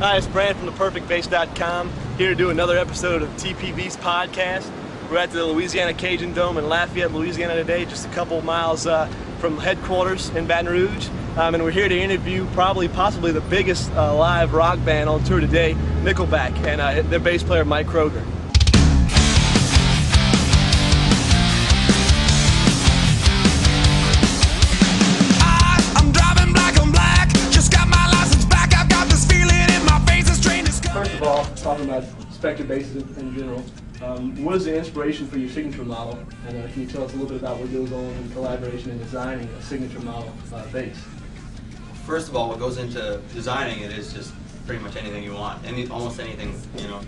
Hi, it's Brand from theperfectbass.com, here to do another episode of TPV's podcast. We're at the Louisiana Cajun Dome in Lafayette, Louisiana today, just a couple miles from headquarters in Baton Rouge. And we're here to interview possibly the biggest live rock band on tour today, Nickelback, and their bass player Mike Kroeger. First of all, talking about Spectre basses in general, what is the inspiration for your signature model? And can you tell us a little bit about what goes on in collaboration and designing a signature model bass? First of all, what goes into designing it is just pretty much anything you want. Almost anything, you know,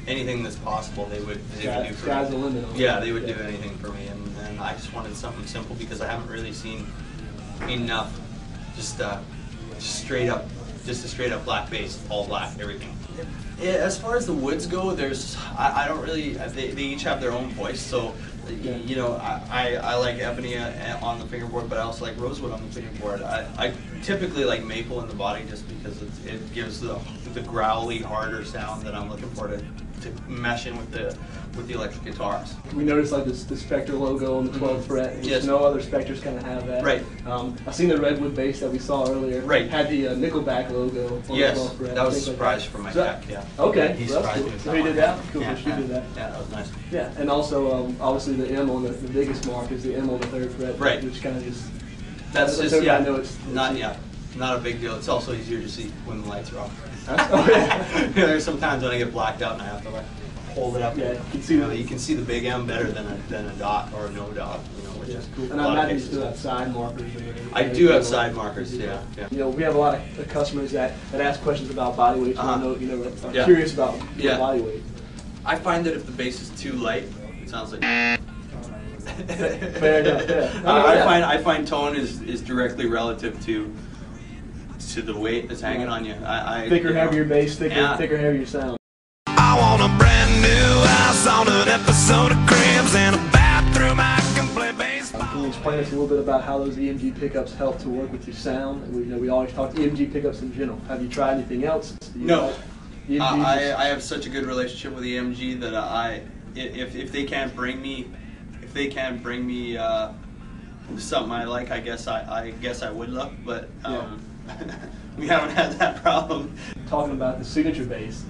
anything that's possible they would do for me. Sky's the limit. Yeah, they would do anything for me, and I just wanted something simple because I haven't really seen enough just a straight up black bass, all black, everything. Yeah, as far as the woods go, I don't really, they each have their own voice, so you know, I like ebony on the fingerboard, but I also like rosewood on the fingerboard. I typically like maple in the body just because it gives the growly, harder sound that I'm looking for to mesh in with the electric guitars. We noticed like the Spectre logo on the 12th fret. And yes. No other Spectres kind of have that. Right. I seen the redwood bass that we saw earlier. Right. Had the Nickelback logo on the 12th fret. That was a surprise for my tech. Yeah. Okay. He Well, surprised cool. me. So he did that. Cool. Yeah, She did that. Yeah, that was nice. Yeah, and also obviously the M on the biggest mark is the M on the 3rd fret. Right. Which kind of just. That's just I know it's not a big deal. It's also easier to see when the lights are off. Oh, yeah. There's sometimes when I get blacked out and I have to like hold it up. Yeah, you can see the big M better than a dot or a no dot, you know, which is cool. And I imagine you still have side markers. I do have side markers, yeah. You know, we have a lot of customers that ask questions about body weight. I'm curious about body weight. I find that if the bass is too light, it sounds like. Fair enough. Yeah. I find tone is directly relative to the weight that's hanging on you. Thicker, heavier bass, thicker, heavier sound. I want a brand new house on an episode of Cribs and a bathroom I can play baseball. Can you explain us a little bit about how those EMG pickups help to work with your sound? And we always talk EMG pickups in general. Have you tried anything else? No. I have such a good relationship with EMG that if they can't bring me something I like, I guess I would look, but we haven't had that problem. Talking about the signature bass,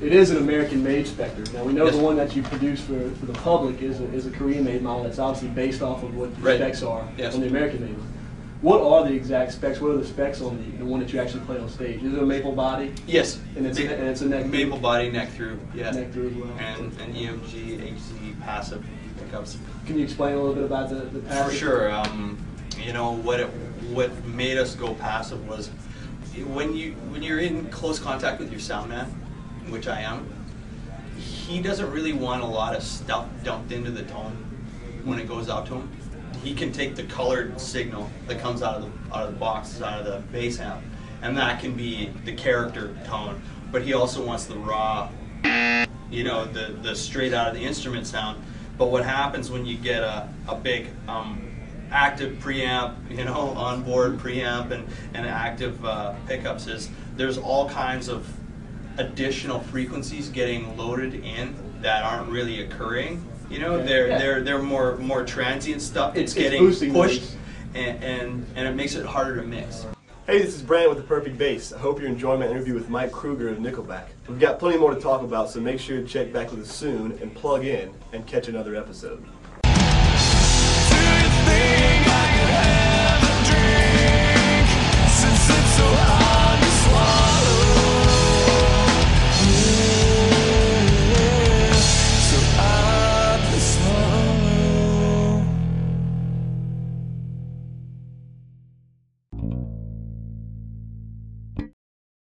it is an American-made Spectre. Now we know the one that you produce for the public is a Korean-made model that's obviously based off of what the specs are on the American-made one. What are the exact specs? What are the specs on the one that you actually play on stage? Is it a maple body? Yes. And it's a neck through? Maple body, neck through. Yeah. Neck through as well. And EMG, HZ, passive pickups. Can you explain a little bit about the passive? For sure. You know what made us go passive was when you're in close contact with your sound man, which I am. He doesn't really want a lot of stuff dumped into the tone when it goes out to him. He can take the colored signal that comes out of the box, out of the bass amp, and that can be the character tone. But he also wants the raw, you know, the straight out of the instrument sound. But what happens when you get a big active preamp, you know, onboard preamp and active pickups is there's all kinds of additional frequencies getting loaded in that aren't really occurring. You know, they're more transient stuff. It's getting pushed, and it makes it harder to mix. Hey, this is Brand with The Perfect Bass. I hope you're enjoying my interview with Mike Kroeger of Nickelback. We've got plenty more to talk about, so make sure to check back with us soon and plug in and catch another episode.